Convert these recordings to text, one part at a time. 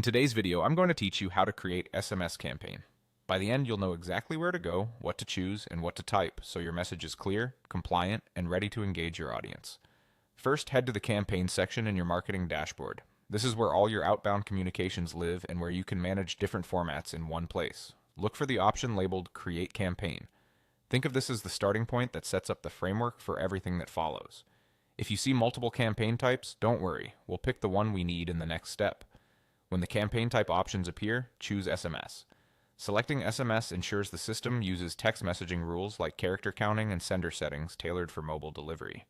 In today's video, I'm going to teach you how to create SMS campaign. By the end, you'll know exactly where to go, what to choose, and what to type, so your message is clear, compliant, and ready to engage your audience. First, head to the campaign section in your marketing dashboard. This is where all your outbound communications live and where you can manage different formats in one place. Look for the option labeled Create Campaign. Think of this as the starting point that sets up the framework for everything that follows. If you see multiple campaign types, don't worry. We'll pick the one we need in the next step. When the campaign type options appear, choose SMS. Selecting SMS ensures the system uses text messaging rules like character counting and sender settings tailored for mobile delivery.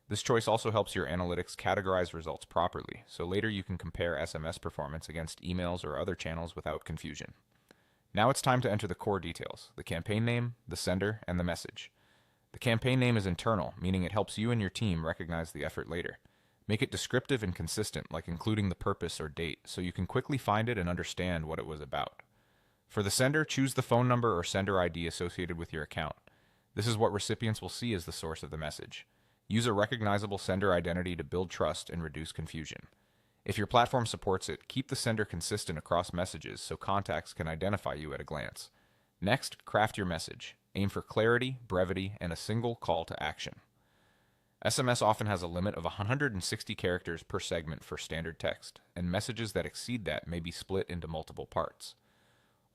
This choice also helps your analytics categorize results properly, so later you can compare SMS performance against emails or other channels without confusion. Now it's time to enter the core details: the campaign name, the sender, and the message. The campaign name is internal, meaning it helps you and your team recognize the effort later. Make it descriptive and consistent, like including the purpose or date, so you can quickly find it and understand what it was about. For the sender, choose the phone number or sender ID associated with your account. This is what recipients will see as the source of the message. Use a recognizable sender identity to build trust and reduce confusion. If your platform supports it, keep the sender consistent across messages so contacts can identify you at a glance. Next, craft your message. Aim for clarity, brevity, and a single call to action. SMS often has a limit of 160 characters per segment for standard text, and messages that exceed that may be split into multiple parts.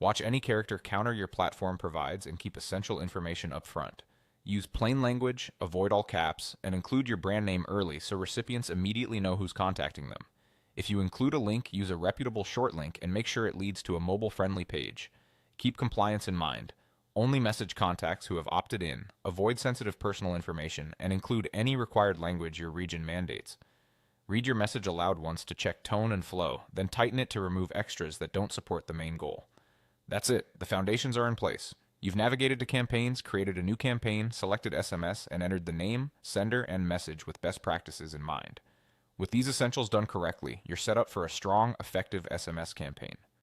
Watch any character counter your platform provides and keep essential information up front. Use plain language, avoid all caps, and include your brand name early so recipients immediately know who's contacting them. If you include a link, use a reputable short link and make sure it leads to a mobile-friendly page. Keep compliance in mind. Only message contacts who have opted in, avoid sensitive personal information, and include any required language your region mandates. Read your message aloud once to check tone and flow, then tighten it to remove extras that don't support the main goal. That's it. The foundations are in place. You've navigated to campaigns, created a new campaign, selected SMS, and entered the name, sender, and message with best practices in mind. With these essentials done correctly, you're set up for a strong, effective SMS campaign.